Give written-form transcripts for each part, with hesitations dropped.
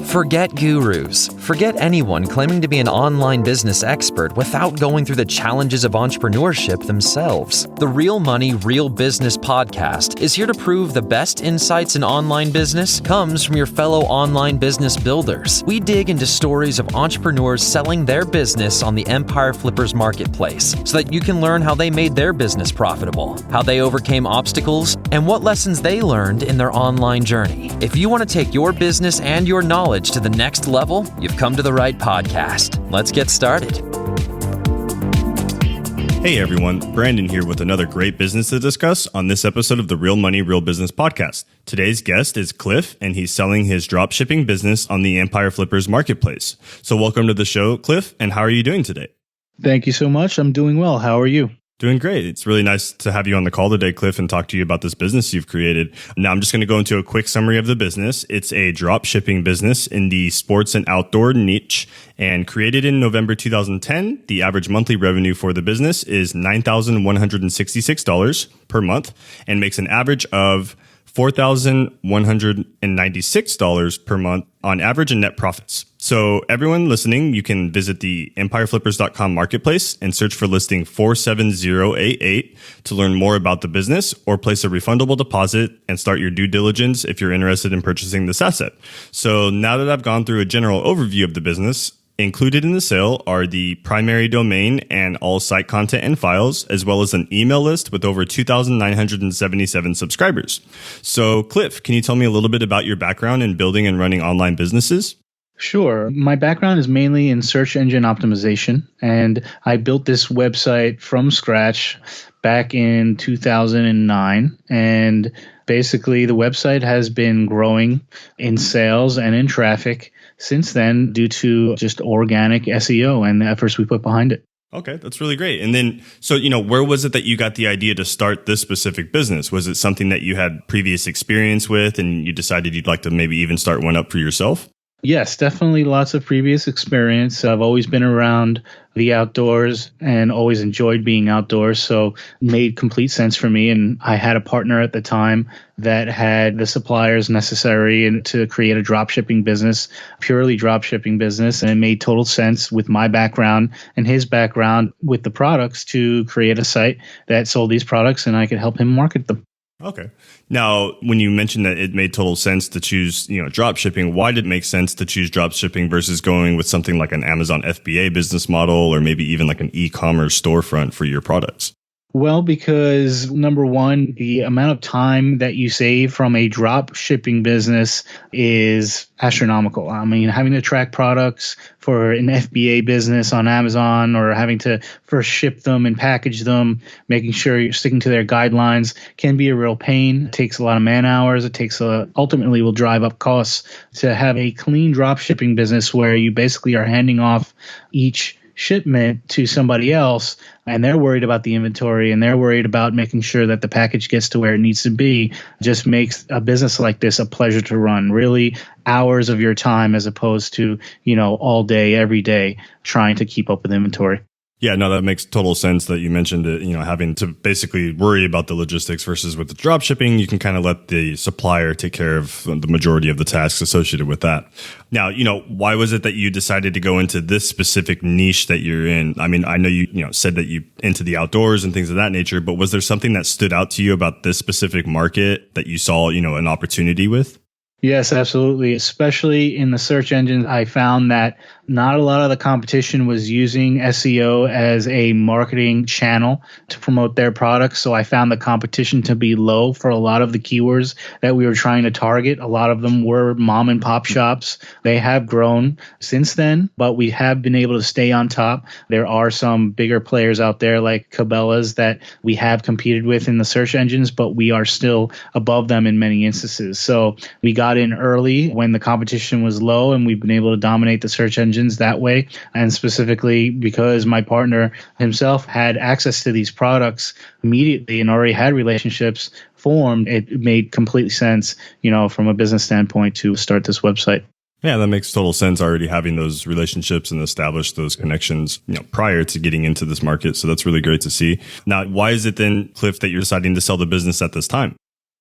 Forget gurus. Forget anyone claiming to be an online business expert without going through the challenges of entrepreneurship themselves. The Real Money, Real Business podcast is here to prove the best insights in online business comes from your fellow online business builders. We dig into stories of entrepreneurs selling their business on the Empire Flippers marketplace so that you can learn how they made their business profitable, how they overcame obstacles, and what lessons they learned in their online journey. If you want to take your business and your knowledge to the next level, you've come to the right podcast. Let's get started. Hey everyone, Branden here with another great business to discuss on this episode of the Real Money, Real Business podcast. Today's guest is Cliff, and he's selling his dropshipping business on the Empire Flippers marketplace. So welcome to the show, Cliff, and how are you doing today? Thank you so much. I'm doing well. How are you? Doing great. It's really nice to have you on the call today, Cliff, and talk to you about this business you've created. Now, I'm just going to go into a quick summary of the business. It's a drop shipping business in the sports and outdoor niche, and created in November 2010. The average monthly revenue for the business is $9,166 per month and makes an average of $4,196 per month on average in net profits. So everyone listening, you can visit the empireflippers.com marketplace and search for listing 47088 to learn more about the business or place a refundable deposit and start your due diligence if you're interested in purchasing this asset. So now that I've gone through a general overview of the business, included in the sale are the primary domain and all site content and files, as well as an email list with over 2,977 subscribers. So, Cliff, can you tell me a little bit about your background in building and running online businesses? Sure. My background is mainly in search engine optimization, and I built this website from scratch back in 2009. And basically, the website has been growing in sales and in traffic since then due to just organic SEO and the efforts we put behind it. Okay, that's really great. And then, so, where was it that you got the idea to start this specific business? Was it something that you had previous experience with and you decided you'd like to maybe even start one up for yourself? Yes, definitely lots of previous experience. I've always been around the outdoors and always enjoyed being outdoors, so it made complete sense for me. And I had a partner at the time that had the suppliers necessary to create a dropshipping business, purely dropshipping business. And it made total sense with my background and his background with the products to create a site that sold these products and I could help him market them. Okay. Now, when you mentioned that it made total sense to choose, drop shipping, why did it make sense to choose drop shipping versus going with something like an Amazon FBA business model or maybe even like an e-commerce storefront for your products? Well, because number one, the amount of time that you save from a drop shipping business is astronomical. I mean, having to track products for an FBA business on Amazon or having to first ship them and package them, making sure you're sticking to their guidelines can be a real pain. It takes a lot of man hours. It takes ultimately will drive up costs. To have a clean drop shipping business where you basically are handing off each shipment to somebody else and they're worried about the inventory and they're worried about making sure that the package gets to where it needs to be just makes a business like this a pleasure to run. Really hours of your time as opposed to, all day, every day trying to keep up with inventory. Yeah, no, that makes total sense that you mentioned it, having to basically worry about the logistics versus with the drop shipping, you can kind of let the supplier take care of the majority of the tasks associated with that. Now, why was it that you decided to go into this specific niche that you're in? I mean, I know you said that you into the outdoors and things of that nature, but was there something that stood out to you about this specific market that you saw, an opportunity with? Yes, absolutely. Especially in the search engines, I found that not a lot of the competition was using SEO as a marketing channel to promote their products. So I found the competition to be low for a lot of the keywords that we were trying to target. A lot of them were mom and pop shops. They have grown since then, but we have been able to stay on top. There are some bigger players out there like Cabela's that we have competed with in the search engines, but we are still above them in many instances. So we got in early when the competition was low, and we've been able to dominate the search engines that way. And specifically because my partner himself had access to these products immediately and already had relationships formed, it made complete sense, from a business standpoint to start this website. Yeah, that makes total sense, already having those relationships and establish those connections, prior to getting into this market. So that's really great to see. Now, why is it then, Cliff, that you're deciding to sell the business at this time?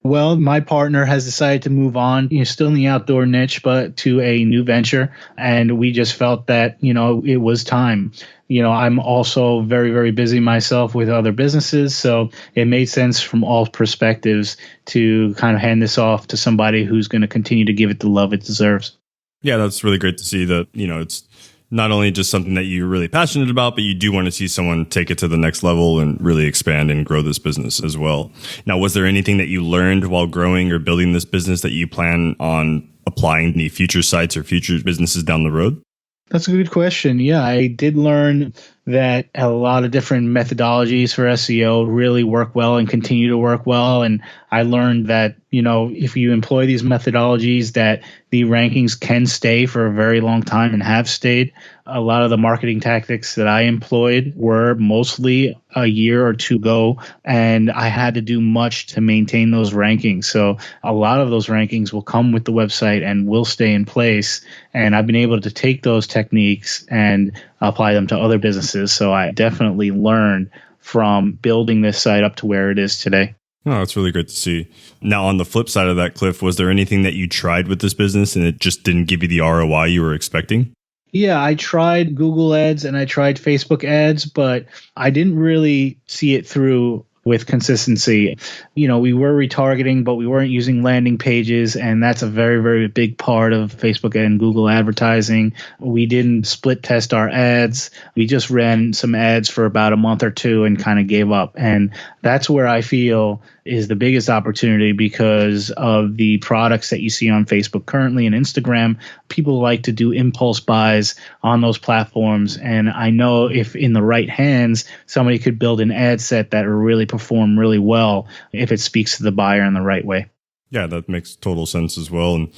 Well, my partner has decided to move on, still in the outdoor niche, but to a new venture. And we just felt that, it was time. I'm also very, very busy myself with other businesses. So it made sense from all perspectives to kind of hand this off to somebody who's going to continue to give it the love it deserves. Yeah, that's really great to see that, it's not only just something that you're really passionate about, but you do want to see someone take it to the next level and really expand and grow this business as well. Now, was there anything that you learned while growing or building this business that you plan on applying in the future sites or future businesses down the road? That's a good question. Yeah, I did learn that a lot of different methodologies for SEO really work well and continue to work well. And I learned that, if you employ these methodologies, that the rankings can stay for a very long time and have stayed. A lot of the marketing tactics that I employed were mostly a year or two ago, and I had to do much to maintain those rankings. So a lot of those rankings will come with the website and will stay in place. And I've been able to take those techniques and apply them to other businesses. So I definitely learned from building this site up to where it is today. Oh, that's really great to see. Now, on the flip side of that, Cliff, was there anything that you tried with this business and it just didn't give you the ROI you were expecting? Yeah, I tried Google ads and I tried Facebook ads, but I didn't really see it through with consistency. We were retargeting, but we weren't using landing pages. And that's a very, very big part of Facebook and Google advertising. We didn't split test our ads. We just ran some ads for about a month or two and kind of gave up. And that's where I feel is the biggest opportunity because of the products that you see on Facebook currently and Instagram. People like to do impulse buys on those platforms. And I know if in the right hands, somebody could build an ad set that will really perform really well if it speaks to the buyer in the right way. Yeah, that makes total sense as well. And,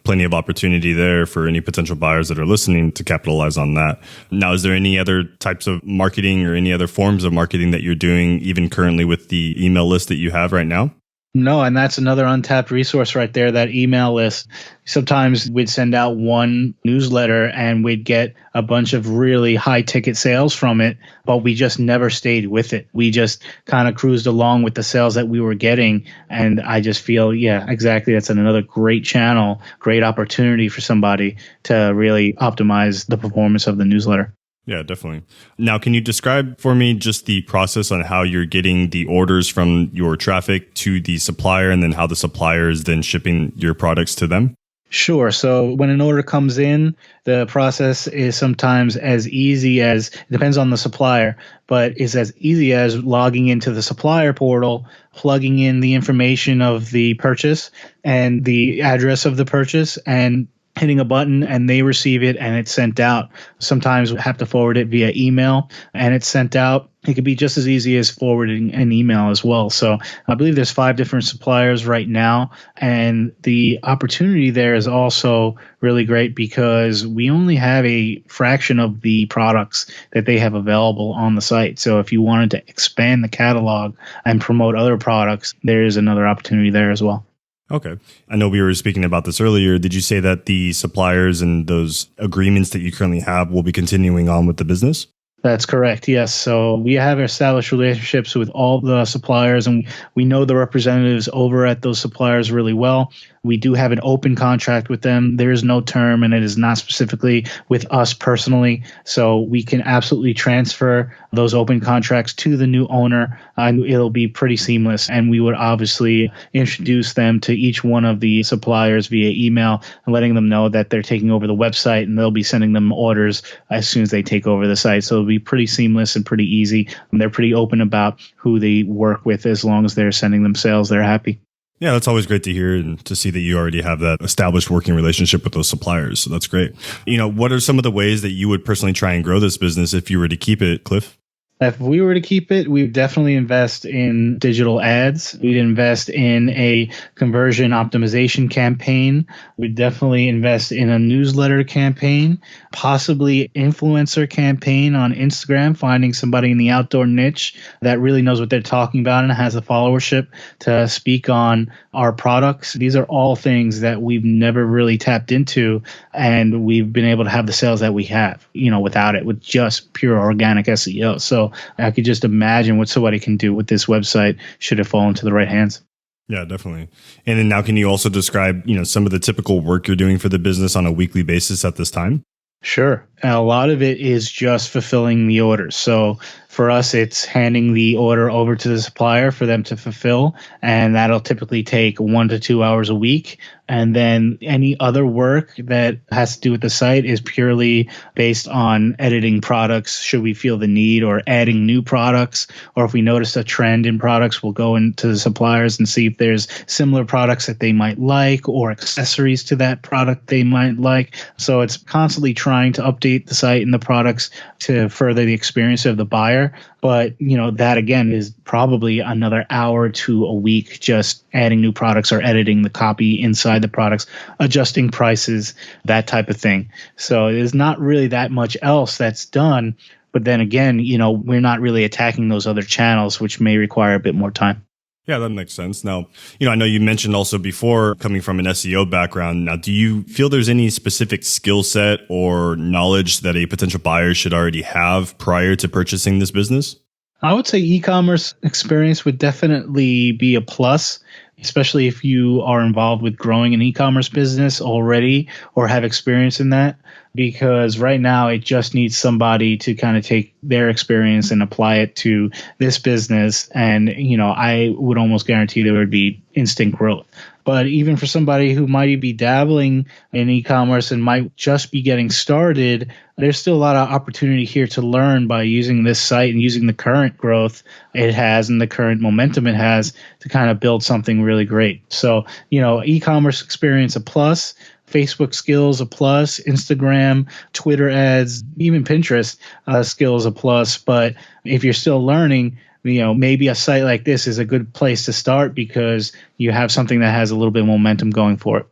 plenty of opportunity there for any potential buyers that are listening to capitalize on that. Now, is there any other types of marketing or any other forms of marketing that you're doing even currently with the email list that you have right now? No, and that's another untapped resource right there, that email list. Sometimes we'd send out one newsletter and we'd get a bunch of really high ticket sales from it, but we just never stayed with it. We just kind of cruised along with the sales that we were getting. And I just feel, yeah, exactly. That's another great channel, great opportunity for somebody to really optimize the performance of the newsletter. Yeah, definitely. Now, can you describe for me just the process on how you're getting the orders from your traffic to the supplier and then how the supplier is then shipping your products to them? Sure. So when an order comes in, the process is sometimes as easy as, it depends on the supplier, but it's as easy as logging into the supplier portal, plugging in the information of the purchase and the address of the purchase, and hitting a button and they receive it and it's sent out. Sometimes we have to forward it via email and it's sent out. It could be just as easy as forwarding an email as well. So I believe there's 5 different suppliers right now. And the opportunity there is also really great because we only have a fraction of the products that they have available on the site. So if you wanted to expand the catalog and promote other products, there is another opportunity there as well. Okay. I know we were speaking about this earlier. Did you say that the suppliers and those agreements that you currently have will be continuing on with the business? That's correct. Yes. So we have established relationships with all the suppliers and we know the representatives over at those suppliers really well. We do have an open contract with them. There is no term and it is not specifically with us personally. So we can absolutely transfer those open contracts to the new owner and it'll be pretty seamless. And we would obviously introduce them to each one of the suppliers via email and letting them know that they're taking over the website and they'll be sending them orders as soon as they take over the site. So it'll be pretty seamless and pretty easy. And they're pretty open about who they work with as long as they're sending them sales, they're happy. Yeah, that's always great to hear and to see that you already have that established working relationship with those suppliers. So that's great. What are some of the ways that you would personally try and grow this business if you were to keep it, Cliff? If we were to keep it, we'd definitely invest in digital ads. We'd invest in a conversion optimization campaign. We'd definitely invest in a newsletter campaign, possibly influencer campaign on Instagram, finding somebody in the outdoor niche that really knows what they're talking about and has the followership to speak on our products. These are all things that we've never really tapped into, and we've been able to have the sales that we have, without it, with just pure organic SEO. So I could just imagine what somebody can do with this website should it fall into the right hands. Yeah, definitely. And then now can you also describe, some of the typical work you're doing for the business on a weekly basis at this time? Sure. And a lot of it is just fulfilling the orders. So for us, it's handing the order over to the supplier for them to fulfill. And that'll typically take 1 to 2 hours a week. And then any other work that has to do with the site is purely based on editing products, should we feel the need, or adding new products. Or if we notice a trend in products, we'll go into the suppliers and see if there's similar products that they might like or accessories to that product they might like. So it's constantly trying to update the site and the products to further the experience of the buyer. But, that again is probably another hour to a week just adding new products or editing the copy inside the products, adjusting prices, that type of thing. So there's not really that much else that's done. But then again, we're not really attacking those other channels, which may require a bit more time. Yeah, that makes sense. Now, I know you mentioned also before coming from an SEO background. Now, do you feel there's any specific skill set or knowledge that a potential buyer should already have prior to purchasing this business? I would say e-commerce experience would definitely be a plus, especially if you are involved with growing an e-commerce business already or have experience in that. Because right now it just needs somebody to kind of take their experience and apply it to this business. And, I would almost guarantee there would be instant growth. But even for somebody who might be dabbling in e-commerce and might just be getting started, there's still a lot of opportunity here to learn by using this site and using the current growth it has and the current momentum it has to kind of build something really great. So, e-commerce experience a plus. Facebook skills a plus, Instagram, Twitter ads, even Pinterest skills a plus. But if you're still learning, maybe a site like this is a good place to start because you have something that has a little bit of momentum going for it.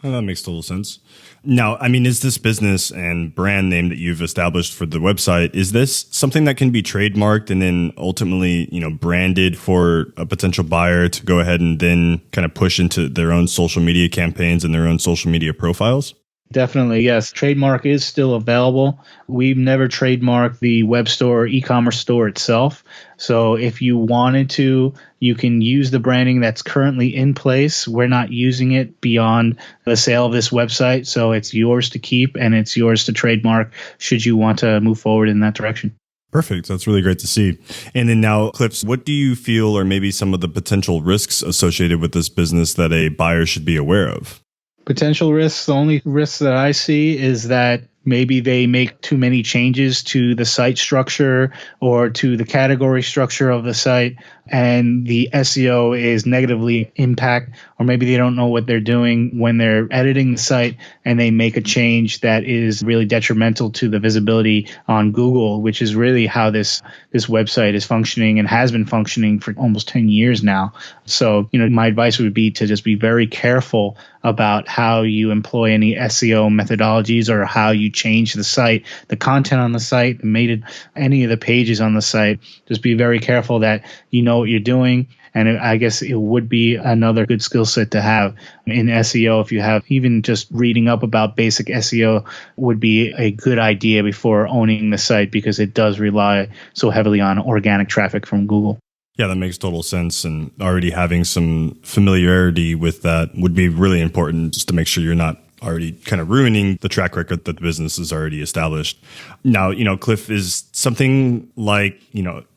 Oh, that makes total sense. Now, is this business and brand name that you've established for the website, is this something that can be trademarked and then ultimately, branded for a potential buyer to go ahead and then kind of push into their own social media campaigns and their own social media profiles? Definitely, yes. Trademark is still available. We've never trademarked the web store or e-commerce store itself. So if you wanted to, you can use the branding that's currently in place. We're not using it beyond the sale of this website. So it's yours to keep and it's yours to trademark should you want to move forward in that direction. Perfect. That's really great to see. And then now, Cliff, what do you feel are maybe some of the potential risks associated with this business that a buyer should be aware of? Potential risks. The only risks that I see is that maybe they make too many changes to the site structure or to the category structure of the site, and the SEO is negatively impact, or maybe they don't know what they're doing when they're editing the site and they make a change that is really detrimental to the visibility on Google, which is really how this website is functioning and has been functioning for almost 10 years now. So, my advice would be to just be very careful about how you employ any SEO methodologies or how you change the site, the content on the site, any of the pages on the site. Just be very careful that you know what you're doing. And I guess it would be another good skill set to have in SEO. If you have even just reading up about basic SEO would be a good idea before owning the site, because it does rely so heavily on organic traffic from Google. Yeah, that makes total sense. And already having some familiarity with that would be really important, just to make sure you're not already kind of ruining the track record that the business has already established. Now, Cliff, is something like,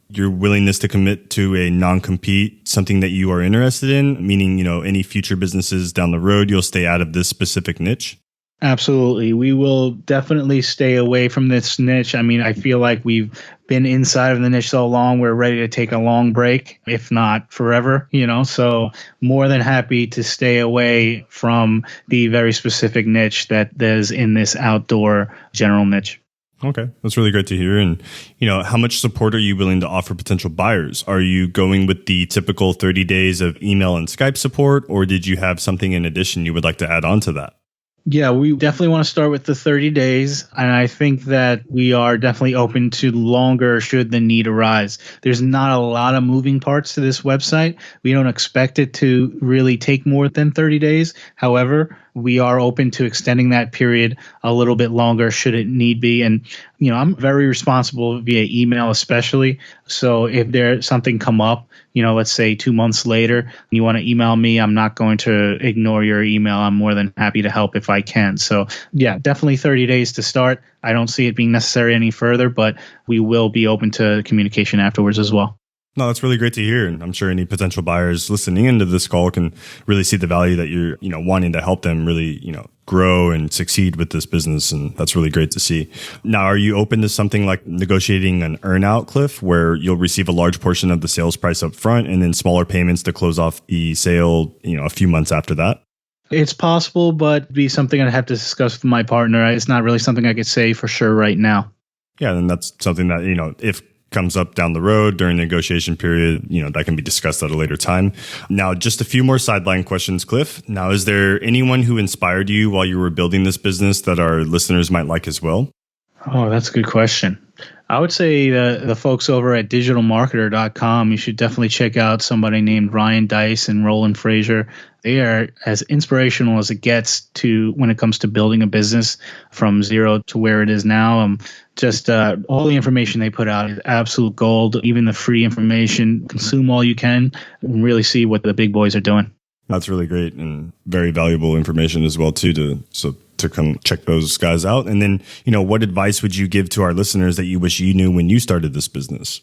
your willingness to commit to a non-compete something that you are interested in? Meaning, any future businesses down the road, you'll stay out of this specific niche? Absolutely. We will definitely stay away from this niche. I feel like we've been inside of the niche so long, we're ready to take a long break, if not forever, so more than happy to stay away from the very specific niche that is in this outdoor general niche. Okay, that's really great to hear. And, how much support are you willing to offer potential buyers? Are you going with the typical 30 days of email and Skype support, or did you have something in addition you would like to add on to that? Yeah, we definitely want to start with the 30 days. And I think that we are definitely open to longer should the need arise. There's not a lot of moving parts to this website. We don't expect it to really take more than 30 days. However, we are open to extending that period a little bit longer should it need be. And, I'm very responsible via email, especially. So if there's something come up, let's say 2 months later, you want to email me, I'm not going to ignore your email. I'm more than happy to help if I can. So yeah, definitely 30 days to start. I don't see it being necessary any further, but we will be open to communication afterwards as well. No, that's really great to hear. And I'm sure any potential buyers listening into this call can really see the value that you're, wanting to help them really, grow and succeed with this business. And that's really great to see. Now, are you open to something like negotiating an earnout, Cliff, where you'll receive a large portion of the sales price up front and then smaller payments to close off the sale, a few months after that? It's possible, but it'd be something I'd have to discuss with my partner. It's not really something I could say for sure right now. Yeah, then that's something that, if comes up down the road during the negotiation period, that can be discussed at a later time. Now, just a few more sideline questions, Cliff. Now, is there anyone who inspired you while you were building this business that our listeners might like as well? Oh, that's a good question. I would say the folks over at digitalmarketer.com, you should definitely check out somebody named Ryan Dice and Roland Frazier. They are as inspirational as it gets to when it comes to building a business from zero to where it is now. Just all the information they put out is absolute gold. Even the free information, consume all you can and really see what the big boys are doing. That's really great and very valuable information as well, too, to come check those guys out. And then, what advice would you give to our listeners that you wish you knew when you started this business?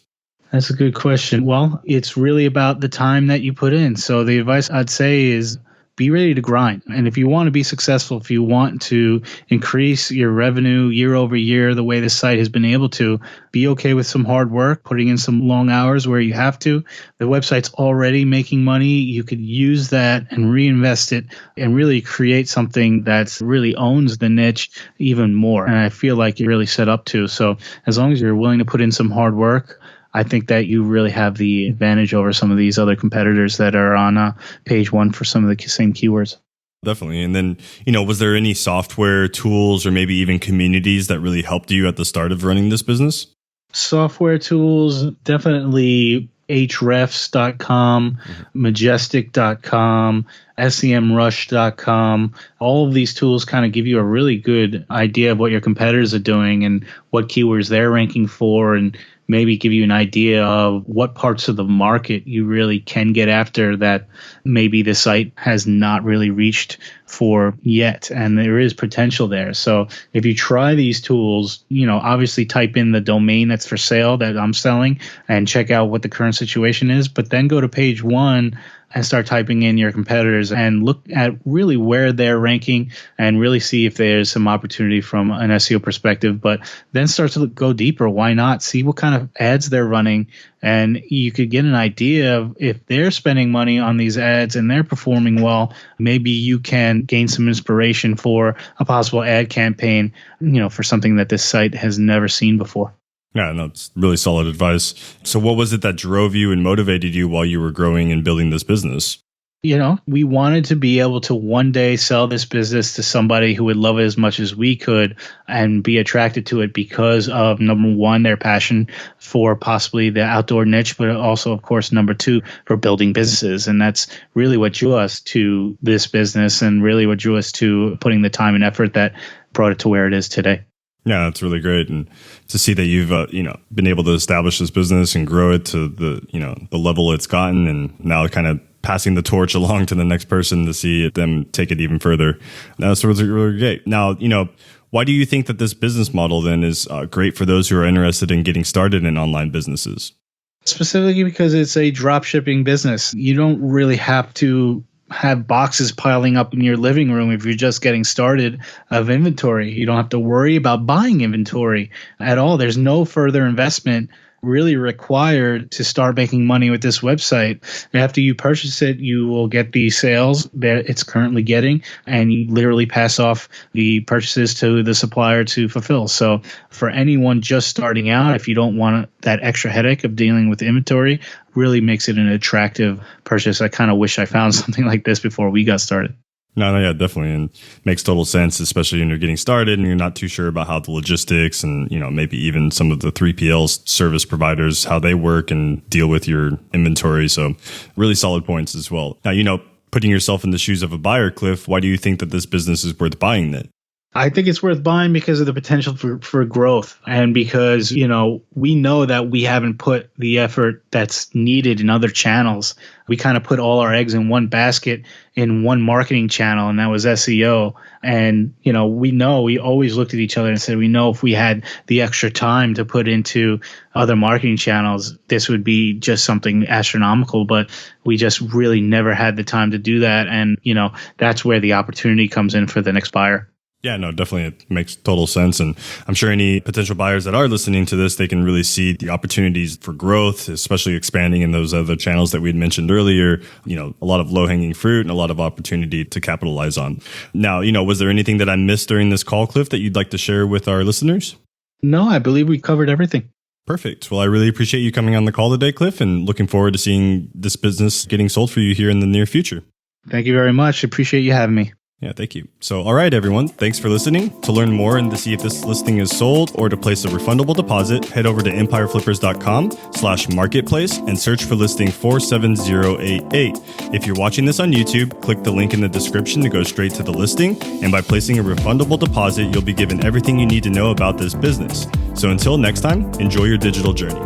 That's a good question. Well, it's really about the time that you put in. So the advice I'd say is be ready to grind. And if you want to be successful, if you want to increase your revenue year over year, the way this site has been able to, be okay with some hard work, putting in some long hours where you have to. The website's already making money. You could use that and reinvest it and really create something that really owns the niche even more. And I feel like you're really set up to. So as long as you're willing to put in some hard work, I think that you really have the advantage over some of these other competitors that are on page one for some of the same keywords. Definitely. And then, was there any software tools or maybe even communities that really helped you at the start of running this business? Software tools, definitely hrefs.com, majestic.com, semrush.com. All of these tools kind of give you a really good idea of what your competitors are doing and what keywords they're ranking for, and maybe give you an idea of what parts of the market you really can get after that maybe the site has not really reached for yet. And there is potential there. So if you try these tools, obviously type in the domain that's for sale that I'm selling and check out what the current situation is, but then go to page one and start typing in your competitors and look at really where they're ranking and really see if there's some opportunity from an SEO perspective. But then start to go deeper. Why not? See what kind of ads they're running. And you could get an idea of if they're spending money on these ads and they're performing well, maybe you can gain some inspiration for a possible ad campaign, for something that this site has never seen before. Yeah, no, it's really solid advice. So what was it that drove you and motivated you while you were growing and building this business? We wanted to be able to one day sell this business to somebody who would love it as much as we could and be attracted to it because of, number one, their passion for possibly the outdoor niche, but also, of course, number two, for building businesses. And that's really what drew us to this business and really what drew us to putting the time and effort that brought it to where it is today. Yeah, that's really great. And to see that you've, been able to establish this business and grow it to the level it's gotten, and now kind of passing the torch along to the next person to see them take it even further. That's really, really great. Now, why do you think that this business model then is great for those who are interested in getting started in online businesses? Specifically because it's a drop shipping business. You don't really have to have boxes piling up in your living room if you're just getting started of inventory. You don't have to worry about buying inventory at all. There's no further investment really required to start making money with this website. After you purchase it, you will get the sales that it's currently getting, and you literally pass off the purchases to the supplier to fulfill. So for anyone just starting out, if you don't want that extra headache of dealing with inventory, really makes it an attractive purchase. I kind of wish I found something like this before we got started. No, yeah, definitely. And makes total sense, especially when you're getting started and you're not too sure about how the logistics and, maybe even some of the 3PL service providers, how they work and deal with your inventory. So really solid points as well. Now, putting yourself in the shoes of a buyer, Cliff, why do you think that this business is worth buying then? I think it's worth buying because of the potential for growth, and because, we know that we haven't put the effort that's needed in other channels. We kind of put all our eggs in one basket in one marketing channel, and that was SEO. And, we always looked at each other and said, we know if we had the extra time to put into other marketing channels, this would be just something astronomical, but we just really never had the time to do that. And, that's where the opportunity comes in for the next buyer. Yeah, no, definitely. It makes total sense. And I'm sure any potential buyers that are listening to this, they can really see the opportunities for growth, especially expanding in those other channels that we had mentioned earlier. A lot of low hanging fruit and a lot of opportunity to capitalize on. Now, was there anything that I missed during this call, Cliff, that you'd like to share with our listeners? No, I believe we covered everything. Perfect. Well, I really appreciate you coming on the call today, Cliff, and looking forward to seeing this business getting sold for you here in the near future. Thank you very much. Appreciate you having me. Yeah, thank you. So, all right, everyone. Thanks for listening. To learn more and to see if this listing is sold or to place a refundable deposit, head over to empireflippers.com/marketplace and search for listing 47088. If you're watching this on YouTube, click the link in the description to go straight to the listing. And by placing a refundable deposit, you'll be given everything you need to know about this business. So until next time, enjoy your digital journey.